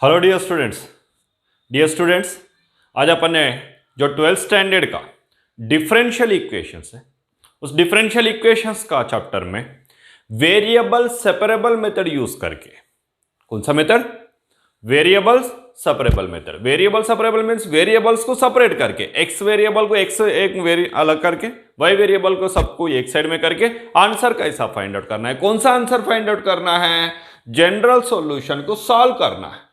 Hello dear students, आज अपन ने जो 12th स्टैंडर्ड का डिफरेंशियल इक्वेशंस है उस डिफरेंशियल इक्वेशंस का चैप्टर में वेरिएबल सेपरेबल मेथड यूज करके, कौन सा method? Variable separable method. Variable separable means variables को सेपरेट करके, एक्स वेरिएबल को एक्स एक अलग करके, वाई वेरिएबल को सबको एक साइड में करके आंसर कैसा फाइंड आउट करना है। कौन सा आंसर फाइंड आउट करना है? जनरल सॉल्यूशन को सॉल्व करना है।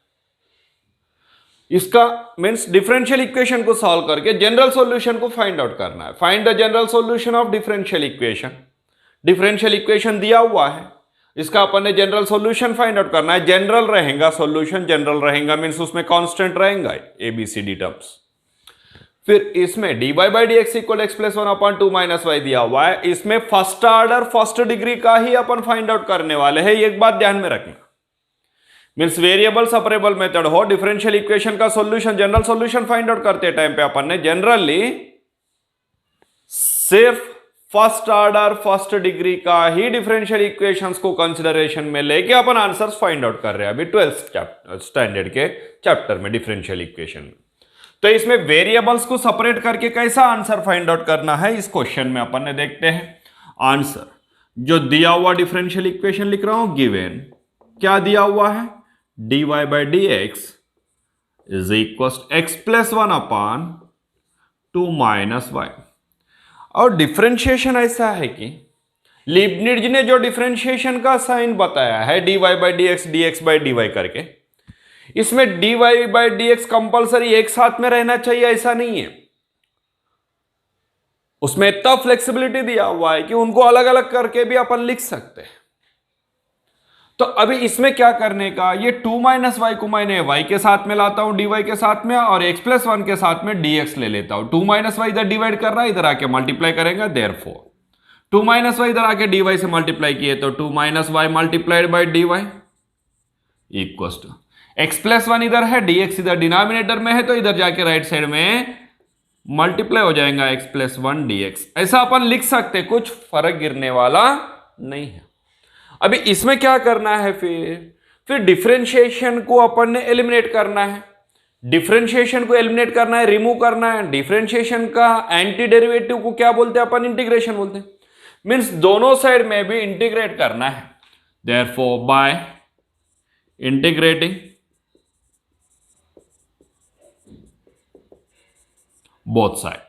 इसका मींस डिफरेंशियल इक्वेशन को सॉल्व करके जनरल सॉल्यूशन को फाइंड आउट करना है। Find the general solution of differential equation. Differential equation दिया हुआ है, इसका अपन ने जनरल सॉल्यूशन फाइंड आउट करना है। जनरल रहेगा सॉल्यूशन, जनरल रहेगा मींस उसमें कांस्टेंट रहेगा एबीसीडी टर्म्स। फिर इसमें dy by D X equal X plus one upon two minus Y दिया हुआ है। इसमें फर्स्ट ऑर्डर फर्स्ट डिग्री का ही अपन फाइंड आउट करने वाले हैं। एक बात ध्यान में रखना, मींस वेरिएबल सेपरेबल मेथड हो, डिफरेंशियल इक्वेशन का solution general solution find out करते टाइम पे अपन ने जनरली सिर्फ फर्स्ट ऑर्डर फर्स्ट डिग्री का ही डिफरेंशियल इक्वेशंस को कंसीडरेशन में लेके अपन आंसर्स फाइंड आउट कर रहे हैं अभी 12th स्टैंडर्ड के चैप्टर में डिफरेंशियल इक्वेशन में। तो इसमें वेरिएबल्स को सेपरेट करके कैसा आंसर फाइंड आउट करना है, इस क्वेश्चन में अपन ने देखते हैं। आंसर जो दिया हुआ डिफरेंशियल इक्वेशन लिख रहा हूं, गिवन क्या दिया हुआ है, dy by D X is equal X plus one upon two minus Y. और डिफरेंशिएशन ऐसा है कि लीबनिट्ज ने जो डिफरेंशिएशन का साइन बताया है dy by D x dx by dy करके, इसमें dy by D x compulsory एक साथ में रहना चाहिए ऐसा नहीं है। उसमें इतना फ्लेक्सिबिलिटी दिया हुआ है कि उनको अलग अलग करके भी अपन लिख सकते हैं। तो अभी इसमें क्या करने का, ये 2 माइनस वाई को मैंने y के साथ में लाता हूं dy के साथ में, और x प्लस वन के साथ में dx ले लेता हूं। 2 माइनस वाई इधर डिवाइड कर रहा है, इधर आके मल्टीप्लाई करेंगे, देयरफॉर 2 माइनस वाई इधर आके dy से मल्टीप्लाई किए तो 2 minus Y multiplied by dy equal to x plus one इधर है, dx इधर डिनोमिनेटर में है, तो इधर जाके राइट साइड में मल्टीप्लाई हो जाएगा x प्लस वन dx। ऐसा अपन लिख सकते, कुछ फर्क गिरने वाला नहीं है। अभी इसमें क्या करना है, फिर डिफरेंशिएशन को अपन ने एलिमिनेट करना है। डिफरेंशिएशन को एलिमिनेट करना है, रिमूव करना है। डिफरेंशिएशन का एंटी डेरिवेटिव को क्या बोलते हैं अपन? इंटीग्रेशन बोलते हैं। मींस दोनों साइड में भी इंटीग्रेट करना है। Therefore by integrating both side,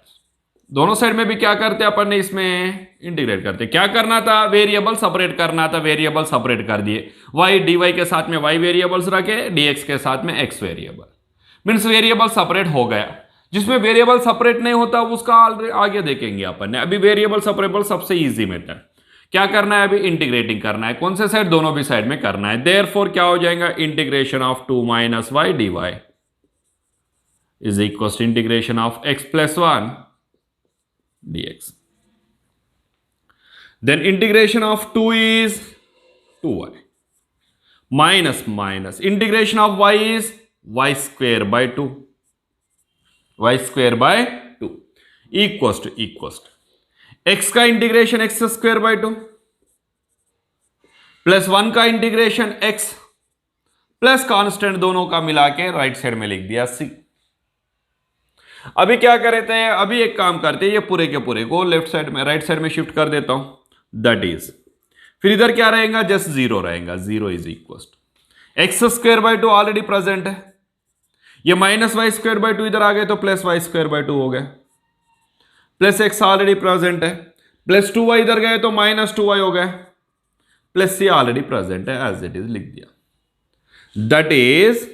दोनों साइड में भी क्या करते हैं अपन ने, इसमें इंटीग्रेट करते। क्या करना था? वेरिएबल सेपरेट करना था, वेरिएबल सेपरेट कर दिए। y dy के साथ में y वेरिएबल्स रखे, dx के साथ में x variable, means variable separate हो गया। जिसमें वेरिएबल सेपरेट नहीं होता उसका आगे देखेंगे अपन ने। अभी वेरिएबल सेपरेबल सबसे इजी मेथड क्या करना है, अभी इंटीग्रेटिंग करना है। कौन से साइड? दोनों भी साइड में करना है। देयरफॉर क्या हो जाएगा, integration of 2 minus Y dy is equal to integration of x plus one dx. Then integration of 2 is 2y minus integration of y is y square by 2, y square by 2 equals to x का integration x square by 2 plus 1 का integration x plus constant दोनों का मिला के right side में लिख दिया c। अभी क्या करते हैं, अभी एक काम करते हैं, ये पूरे के पूरे को लेफ्ट साइड में राइट साइड में शिफ्ट कर देता हूं। दैट इज, फिर इधर क्या रहेगा, जस्ट जीरो रहेगा। Zero is equal x square by 2 already present है, ये माइनस वाई स्क्वायर बाय 2 इधर आ गए तो प्लस वाई स्क्वायर बाय 2 हो गए, प्लस एक्स ऑलरेडी प्रेजेंट है, प्लस 2y इधर गए तो माइनस 2y हो गए, प्लस सी ऑलरेडी प्रेजेंट है, एज इट इज लिख दिया। That is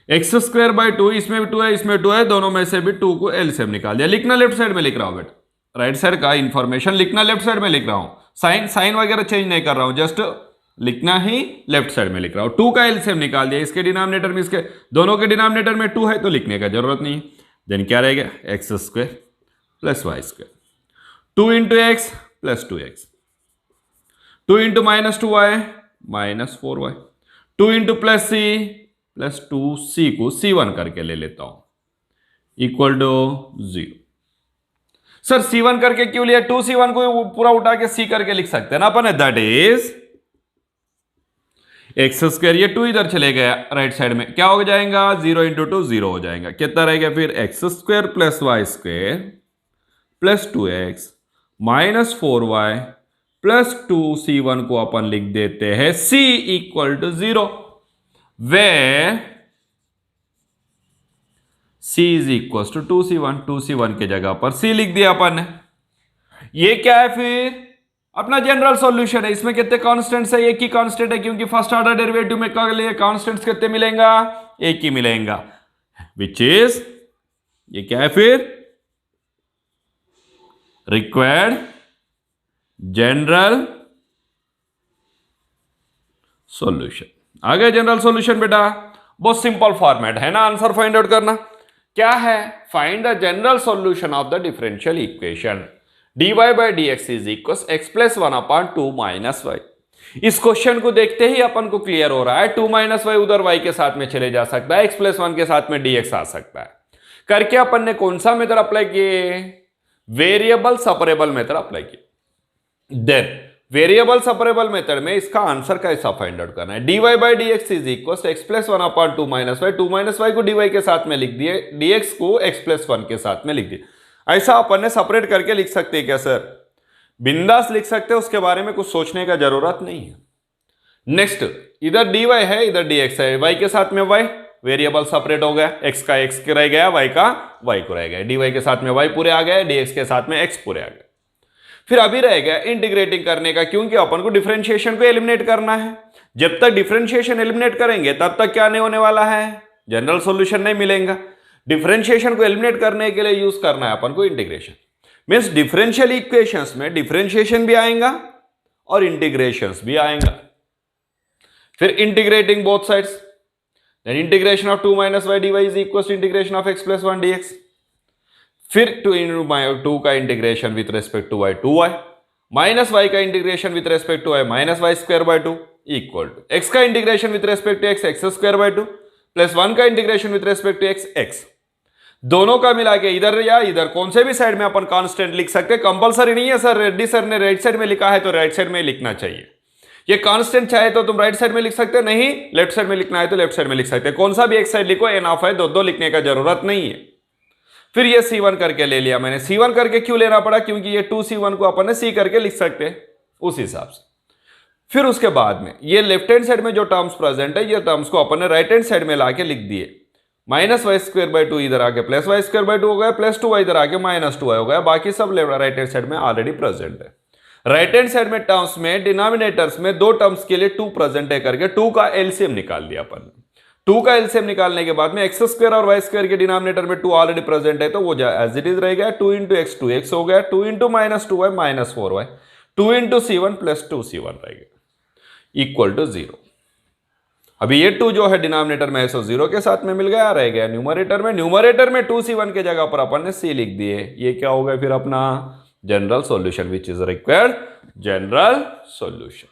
x square by 2, इसमें भी 2 है, इसमें 2 है, दोनों में से भी 2 को एलसीएम निकाल दिया। लिखना लेफ्ट साइड में लिख रहा हूं बेटा, राइट साइड का इंफॉर्मेशन लिखना लेफ्ट साइड में लिख रहा हूं। साइन वगैरह चेंज नहीं कर रहा हूं, जस्ट लिखना ही लेफ्ट साइड में लिख रहा हूं। 2 का एलसीएम निकाल दिया, इसके डिनोमिनेटर में, इसके दोनों के डिनोमिनेटर में 2 है तो लिखने का जरूरत नहीं है। देन क्या रहेगा, X square plus Y square, 2 into X plus 2x, 2 into minus 2y minus 4y, 2 into plus C plus 2c को c1 करके ले लेता हूं इक्वल टू 0। सर c1 करके क्यों लिया? 2c1 को पूरा उठा के c करके लिख सकते हैं ना अपन। दैट इज एक्स स्क्वायर, ये 2 इधर चले गया राइट साइड में, क्या हो जाएगा 0 इंटू 2 0 हो जाएगा। कितना रहेगा फिर X square plus Y square plus 2x minus 4y plus 2c1 को अपन लिख देते हैं c equal to 0, where c is equal to 2c1, 2c1 के जगह पर c लिख दिया अपन ने। ये क्या है फिर अपना जनरल सॉल्यूशन है। इसमें कितने कांस्टेंट्स है, एक ही कांस्टेंट है, क्योंकि फर्स्ट ऑर्डर डेरिवेटिव में के लिए कांस्टेंट्स कितने मिलेगा, एक ही मिलेगा, विच इज ये क्या है फिर रिक्वायर्ड जनरल सॉल्यूशन। आ गया जनरल सॉल्यूशन बेटा, बहुत सिंपल फॉर्मेट है ना आंसर फाइंड आउट करना। क्या है, find the general solution of the differential equation dy by dx is equal x plus 1/2 minus Y. इस क्वेश्चन को देखते ही अपन को क्लियर हो रहा है 2 माइनस वाई उधर y के साथ में चले जा सकता है, x प्लस 1 के साथ में dx आ सकता है। करके अपन ने कौन सा मेथड अप्लाई किए, वेरिएबल सेपरेबल मेथड अप्लाई किए। देन वेरिएबल सेपरेबल मेथड में इसका आंसर कैसा फाइंड आउट करना है, dy by dx is equal x plus 1/2 minus Y, 2 minus Y को dy के साथ में लिख दिए, dx को x प्लस 1 के साथ में लिख दिए। ऐसा अपन ने सेपरेट करके लिख सकते हैं क्या सर, बिंदास लिख सकते हैं, उसके बारे में कुछ सोचने का जरूरत नहीं है। नेक्स्ट इधर dy है इधर dx है, y के साथ में y, वेरिएबल सेपरेट हो गया, x का x के रह गया, y का y को रह गया, dy के साथ में y पूरे आ गए, dx के साथ में x पूरे आ गए। फिर अभी रह गया इंटीग्रेटिंग करने का, क्योंकि अपन को डिफरेंशिएशन को एलिमिनेट करना है। जब तक डिफरेंशिएशन एलिमिनेट करेंगे तब तक क्या नहीं होने वाला है, जनरल सॉल्यूशन नहीं मिलेगा। डिफरेंशिएशन को एलिमिनेट करने के लिए यूज करना है अपन को इंटीग्रेशन। मींस डिफरेंशियल इक्वेशंस में डिफरेंशिएशन भी आएगा और इंटीग्रेशंस भी आएगा। फिर integrating both sides, then integration of 2 minus Y dy is equal to integration of x plus 1 dx। फिर 2 का integration with respect to y 2y, minus y का integration with respect to y minus Y square by 2 equal to x का integration with respect to x x square by 2 plus 1 का integration with respect to x x। दोनों का मिला के इधर या इधर कौन से भी साइड में अपन कांस्टेंट लिख सकते हैं, कंपलसरी नहीं है सर, रेड्डी सर ने राइट साइड में लिखा है तो राइट साइड में लिखना चाहिए। ये कांस्टेंट चाहे तो तुम राइट साइड में लिख सकते हो, नहीं लेफ्ट साइड में लिखना है तो लेफ्ट साइड में लिख सकते हैं, कौन सा भी एक साइड लिखो, एनफ है, दो लिखने का जरूरत नहीं है। फिर ये c1 करके ले लिया मैंने, c1 करके क्यों लेना पड़ा, क्योंकि ये 2c1 को अपन ने c करके लिख सकते हैं उस हिसाब से। फिर उसके बाद में ये लेफ्ट हैंड साइड में जो टर्म्स प्रेजेंट है, ये टर्म्स को अपन ने राइट हैंड साइड में लाके लिख दिए, माइनस वाई स्क्वायर बाय 2 इधर आके प्लस वाई स्क्वायर बाय 2 हो गया, प्लस 2y इधर आके माइनस 2y हो गया, बाकी सब राइट हैंड साइड में ऑलरेडी प्रेजेंट है। राइट हैंड साइड में टर्म्स में डिनोमिनेटर्स में दो टर्म्स के लिए 2 प्रेजेंट है करके 2 का एलसीएम निकाल दिया अपन। 2 का एलसीएम निकालने के बाद में एक्स स्क्वायर और वाई स्क्वायर के डिनोमिनेटर में 2 ऑलरेडी प्रेजेंट है तो वो एज इट इज रह गया, 2 इंटू एक्स 2x हो गया, 2 into minus 2y minus 4y, 2 into c1 plus 2c1 रह गया इक्वल टू 0। अभी ये 2 जो है डिनोमिनेटर में है सो 0 के साथ में मिल गया, रह गया न्यूमरेटर में 2c1 के जगह पर अपन ने c लिख दिए। ये क्या हो गया फिर अपना general solution which is required general solution.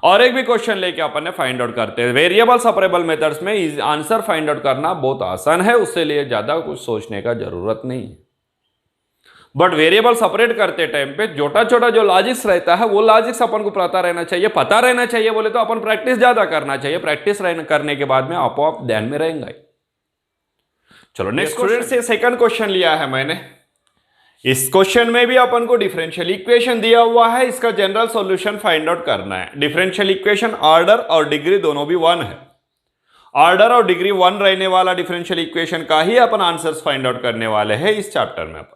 और एक भी क्वेश्चन लेके अपन ने फाइंड आउट करते हैं। वेरिएबल सेपरेबल मेथड्स में आंसर फाइंड आउट करना बहुत आसान है, उससे लिए ज्यादा कुछ सोचने का जरूरत नहीं है। बट वेरिएबल सेपरेट करते टाइम पे छोटा छोटा जो लॉजिक्स रहता है वो लॉजिक्स अपन को पता रहना चाहिए, बोले तो अपन प्रैक्टिस ज्यादा करना चाहिए, प्रैक्टिस करने के बाद में आपको ध्यान में रहेंगे। चलो नेक्स्ट क्वेश्चन से सेकंड क्वेश्चन लिया है मैंने। इस क्वेश्चन में भी अपन को डिफरेंशियल इक्वेशन दिया हुआ है, इसका जनरल सॉल्यूशन फाइंड आउट करना है। डिफरेंशियल इक्वेशन ऑर्डर और डिग्री दोनों भी 1 है, ऑर्डर और डिग्री 1 रहने वाला डिफरेंशियल इक्वेशन का ही अपन आंसर्स फाइंड आउट करने वाले हैं इस चैप्टर में अपन।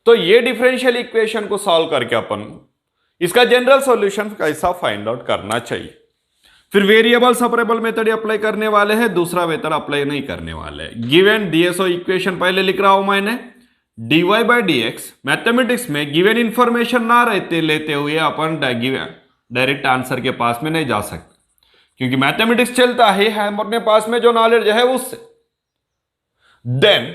तो ये डिफरेंशियल इक्वेशन को सॉल्व करके अपन इसका जनरल सॉल्यूशन कैसा फाइंड आउट करना चाहिए। फिर वेरिएबल सेपरेबल मेथड अप्लाई करने वाले हैं, दूसरा मेथड अप्लाई नहीं करने वाले हैं। गिवन डीएसओ इक्वेशन पहले लिख रहा हूं मैंने, dy by dx मैथमेटिक्स में गिवन इंफॉर्मेशन ना लेते हुए अपन डायरेक्ट आंसर के पास में नहीं जा सकते, क्योंकि मैथमेटिक्स चलता है अपने पास में जो नॉलेज है उससे। देन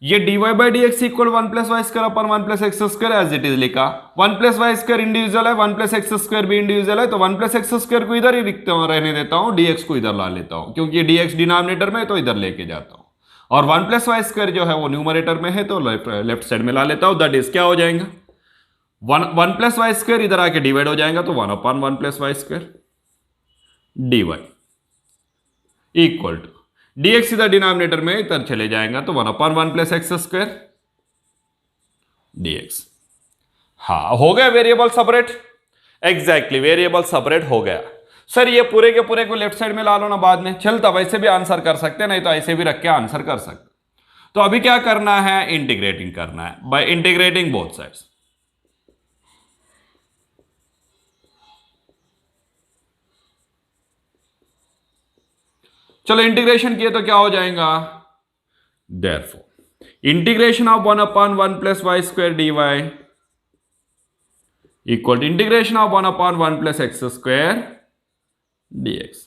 ये dy by dx equal 1 plus Y square अपन 1 plus x square as it is लिखा। 1 प्लस वाई स्क्वायर इंडिविजुअल है, 1 प्लस एक्स स्क्वायर भी इंडिविजुअल है, तो 1 प्लस एक्स स्क्वायर को इधर ही लिखते हुए रहने देता हूं, dx को इधर ला लेता हूं, क्योंकि dx डिनोमिनेटर में तो इधर लेके जाता हूं। और 1 प्लस वाई स्क्वायर जो है वो न्यूमरेटर में है तो लेफ्ट साइड में ला लेता हूं। दैट इज क्या हो जाएगा 1 प्लस वाई स्क्वायर इधर आके डिवाइड हो जाएगा तो 1/1 plus Y square dy equal to dx सीधा डिनोमिनेटर में इधर चले जाएगा तो 1/1 प्लस एक्स स्क्वायर dx। हाँ, हो गया variable separate. Exactly, variable separate हो गया। सर ये पूरे के पूरे को लेफ्ट साइड में ला लो ना, बाद में चलता, वैसे भी आंसर कर सकते, नहीं तो ऐसे भी रख के आंसर कर सकते। तो अभी क्या करना है, इंटीग्रेटिंग करना है बाय इंटीग्रेटिंग बोथ साइड्स। चलो इंटीग्रेशन किए तो क्या हो जाएगा, therefore integration of 1/1 plus Y square D Y equal to integration of 1/1 plus x square dx।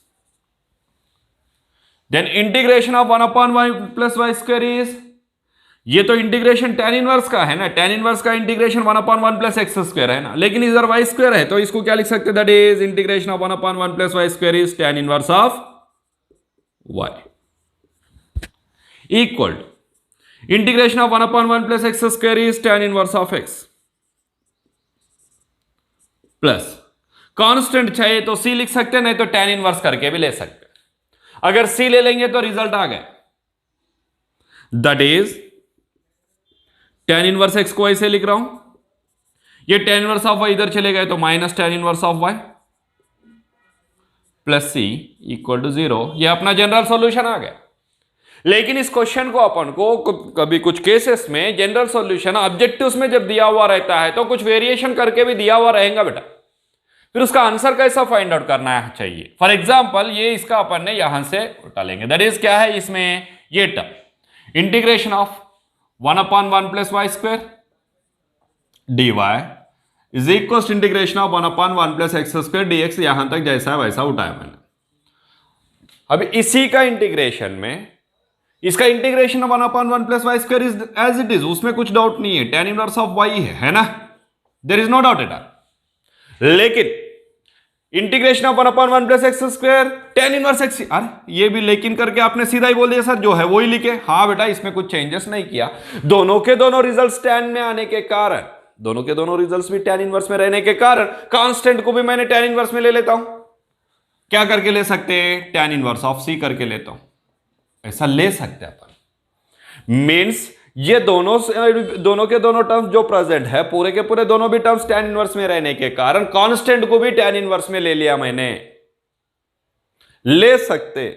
Then integration of 1/1 plus Y square is, ये तो इंटीग्रेशन tan इनवर्स का है ना, tan इनवर्स का इंटीग्रेशन 1/1 प्लस एक्स स्क्वायर है ना, लेकिन इधर वाई स्क्वायर है तो इसको क्या लिख सकते हैं, that is integration of 1/1 plus Y square is tan inverse of y equal to integration of 1/1 plus x square is tan inverse of x plus constant चाहिए तो c लिख सकते हैं, नहीं तो tan इनवर्स करके भी ले सकते हैं। अगर c ले लेंगे तो रिजल्ट आ गया, that is tan inverse x को ऐसे लिख रहा हूं, ये tan इनवर्स ऑफ y इधर चले गए तो minus tan inverse of y plus c equal to 0। ये अपना जनरल सॉल्यूशन आ गया। लेकिन इस क्वेश्चन को अपन को कभी कुछ केसेस में जनरल सॉल्यूशन ऑब्जेक्टिव्स में जब दिया हुआ रहता है तो कुछ वेरिएशन करके भी दिया हुआ रहेगा बेटा, फिर उसका आंसर कैसा फाइंड आउट करना चाहिए। फॉर एग्जांपल ये इसका अपन ने यहां से उठा लेंगे, दैट इज क्या है इसमें, ये term integration of 1/1 plus Y square D Y is equal to integration of 1/1 plus x square dx। यहां तक जैसा है वैसा उठाया मैंने। अब इसी का इंटीग्रेशन में इसका integration of 1/1 plus Y square is as it is, उसमें कुछ डाउट नहीं है, tan इनवर्स ऑफ y है ना, there is no doubt at all. लेकिन integration of 1/1 plus x square tan inverse x, अरे ये भी लेकिन करके आपने सीधा ही बोल दिया सर जो है वो ही लिखे। हाँ बेटा, इसमें कुछ चेंजेस नहीं किया। दोनों के दोनों रिजल्ट्स tan में आने के कारण, दोनों के दोनों रिजल्ट्स भी tan इनवर्स में रहने के कारण कांस्टेंट को भी मैंने tan इनवर्स में ले लेता हूं। क्या करके ले सकते हैं, tan इनवर्स ऑफ c करके लेता हूं, ऐसा ले सकते हैं अपन। मींस ये दोनों के दोनों टर्म्स जो प्रेजेंट है, पूरे के पूरे दोनों भी टर्म्स tan इनवर्स में रहने के कारण कांस्टेंट को भी tan इनवर्स में ले लिया मैंने। ले सकते,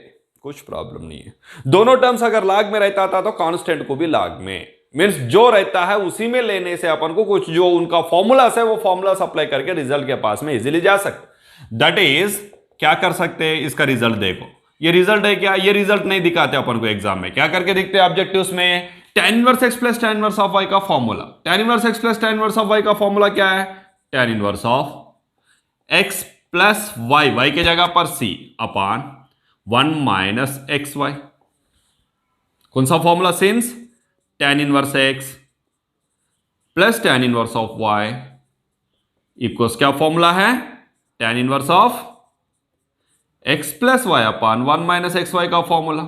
कुछ प्रॉब्लम नहीं है। दोनों टर्म्स अगर लाग में रहता था तो कांस्टेंट को भी लाग में, मींस जो रहता है उसी में लेने से अपन को कुछ जो उनका फॉर्मूलास है वो फॉर्मूलास अप्लाई करके रिजल्ट के पास में इजीली जा सकते। दैट इज क्या कर सकते हैं, इसका रिजल्ट देखो, ये रिजल्ट है क्या, ये रिजल्ट नहीं दिखाते अपन को एग्जाम में, क्या करके दिखते हैं ऑब्जेक्टिव्स में, tan inverse x plus tan inverse of y का formula. tan inverse x plus tan inverse of y का फॉर्मूला क्या है, tan inverse of x plus y के जगह पर c अपान 1 माइनस xy। कौन सा formula, since tan inverse x plus tan inverse of y equals क्या फॉर्मूला है, tan inverse of x plus Y upon 1 minus X Y का formula.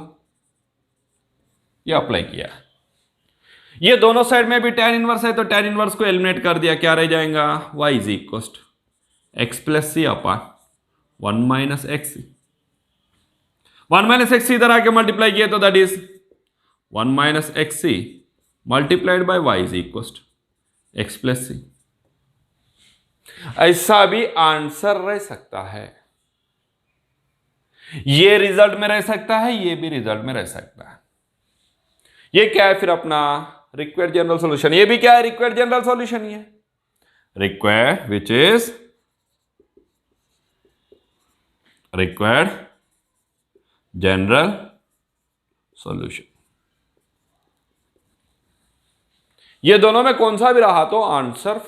ये apply किया। ये दोनों साइड में भी tan इनवर्स है तो tan इनवर्स को एलिमिनेट कर दिया, क्या रह जाएगा, y is equal to x plus c upon 1 minus x c. 1 minus x c इधर आके मल्टीप्लाई किया तो that is 1 minus x c multiplied by y is equal to x plus c. ऐसा भी आंसर रह सकता है, ये रिजल्ट में रह सकता है, ये भी रिजल्ट में रह सकता है। ये क्या है फिर अपना रिक्वायर्ड जनरल सॉल्यूशन। ये भी क्या है, रिक्वायर्ड जनरल सॉल्यूशन ही है, required which is required general solution. ये दोनों में कौन सा भी रहा तो आंसर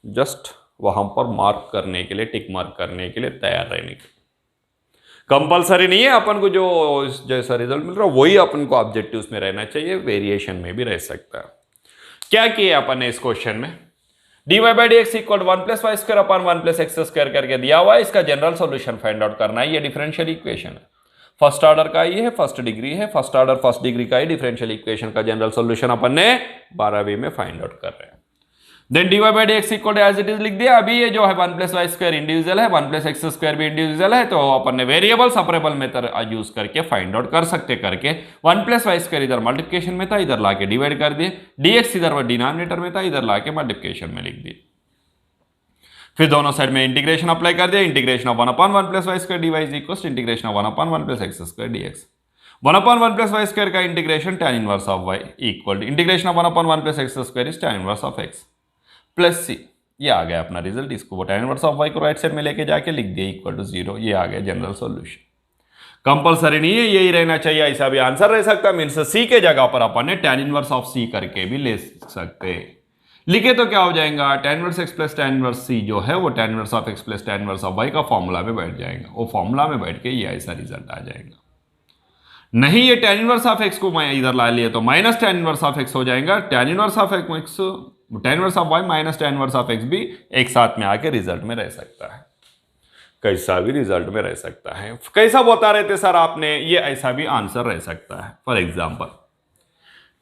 जस्ट वहां पर मार्क करने के लिए, टिक मार्क करने के लिए तैयार रहने के लिए। कंपलसरी नहीं है अपन को जो जैसा रिजल्ट मिल रहा है वही अपन को ऑब्जेक्टिव्स में रहना चाहिए, वेरिएशन में भी रह सकता है। क्या किया अपन ने इस क्वेश्चन में, dy by D X equal 1 plus Y square upon 1 plus x square करके दिया हुआ है। इसका जनरल सॉल्यूशन फाइंड आउट करना है। ये डिफरेंशियल इक्वेशन है, फर्स्ट ऑर्डर का ही है, फर्स्ट डिग्री है, फर्स्ट ऑर्डर फर्स्ट डिग्री का ही डिफरेंशियल इक्वेशन का जनरल सॉल्यूशन अपन ने 12वीं में फाइंड आउट कर रहे हैं। Then dy by D X equal to as it is लिख दिया। अभी ये जो है 1 प्लस वाई स्क्वायर इंडिविजुअल है, 1 प्लस एक्स स्क्वायर भी इंडिविजुअल है, तो अपन ने वेरिएबल सेपरेबल मेथड यूज करके फाइंड आउट कर सकते करके 1 प्लस वाई स्क्वायर इधर मल्टीप्लिकेशन में था, इधर लाके डिवाइड कर दिए, dx इधर डिनोमिनेटर में था, इधर लाके मल्टीप्लिकेशन में लिख दिए। फिर दोनों साइड में इंटीग्रेशन अप्लाई कर दिया, integration of 1/1 plus Y square dy is equal to integration of 1/1 plus x square dx। 1/1 plus Y square का integration tan inverse of y equal to integration of 1/1 plus x square is tan inverse of x plus c। ये आ गया अपना result. इसको tan inverse of y को right side में लेके जाके लिख दिया इक्वल टू 0। ये आ गया जनरल सॉल्यूशन। कंपलसरी नहीं है यही रहना चाहिए, ऐसा भी आंसर रह सकता है। मीन्स c के जगह पर अपन ने tan इनवर्स ऑफ c करके भी ले सकते हैं। लिखे तो क्या हो जाएगा, tan inverse x plus tan inverse c जो है वो tan inverse of x plus tan inverse of y का फॉर्मूला में बैठ जाएगा। वो फॉर्मूला में बैठ के ये ऐसा रिजल्ट आ जाएगा। नहीं ये tan इनवर्स ऑफ x को मैं इधर ला लिया तो minus tan inverse of x हो जाएगा। tan inverse of x tan inverse of y minus tan inverse of x भी एक साथ में आके रिजल्ट में रह सकता है। कैसा भी रिजल्ट में रह सकता है। कैसा बता रहे थे सर आपने, ये ऐसा भी आंसर रह सकता है। For example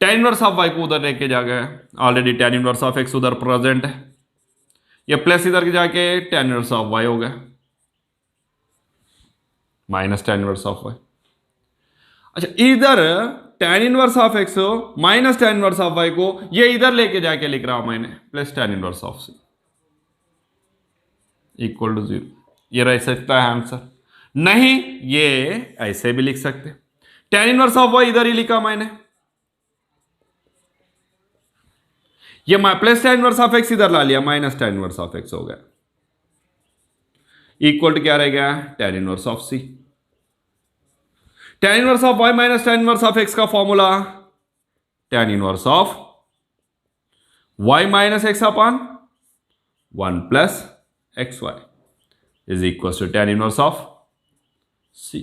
tan inverse of y को उधर लेके जा गए, already tan inverse of x उधर प्रेजेंट है, ये प्लस इधर जाके tan इनवर्स ऑफ y हो गया minus tan inverse of y। अच्छा इधर tan inverse of x minus tan inverse of y को ये इधर लेके जाके लिख रहा हूं मैंने plus tan inverse of c equal to 0। ये रह सकता है आंसर। नहीं ये ऐसे भी लिख सकते, tan इनवर्स ऑफ y इधर ही लिखा मैंने, ये plus tan inverse of x इधर ला लिया, minus tan inverse of x हो गया इक्वल टू क्या रह गया tan inverse of c। tan inverse of y minus tan inverse of x का formula tan inverse of y minus x upon 1 plus xy is equal to tan inverse of c।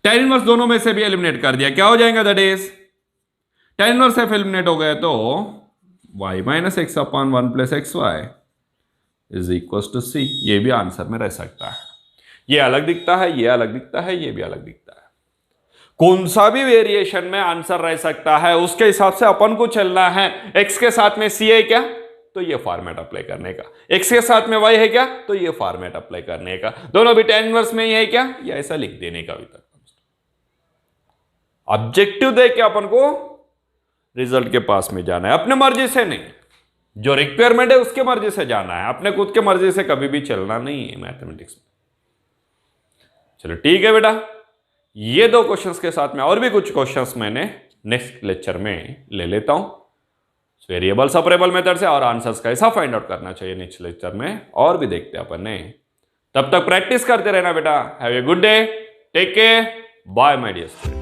tan inverse दोनों में से भी eliminate कर दिया, क्या हो जाएगा that is tan inverse f eliminate हो गया तो y minus x upon 1 plus xy is equal to c। ये भी आंसर में रह सकता है। ये अलग दिखता है, ये अलग दिखता है, ये भी अलग दिखता है। कौन सा भी वेरिएशन में आंसर रह सकता है उसके हिसाब से अपन को चलना है। x के साथ में c है क्या तो ये फॉर्मेट अप्लाई करने का, x के साथ में y है क्या तो ये फॉर्मेट अप्लाई करने का, दोनों भी tan इनवर्स में ही है क्या ये ऐसा लिख देने का। अभी तक ऑब्जेक्टिव देख के अपन को रिजल्ट के पास में जाना है, अपने मर्जी से नहीं। जो रिक्वायरमेंट है उसके मर्जी से जाना है, अपने खुद के मर्जी से कभी भी चलना नहीं है मैथमेटिक्स में। चलो ठीक है बेटा, ये 2 क्वेश्चंस के साथ में और भी कुछ क्वेश्चंस मैंने नेक्स्ट लेक्चर में ले लेता हूं वेरिएबल सेपरेबल मेथड से, और आंसर्स कैसा फाइंड आउट करना चाहिए नेक्स्ट लेक्चर में और भी देखते हैं अपन ने। तब तक प्रैक्टिस करते रहना बेटा। Have a good day, take care, bye my dear student.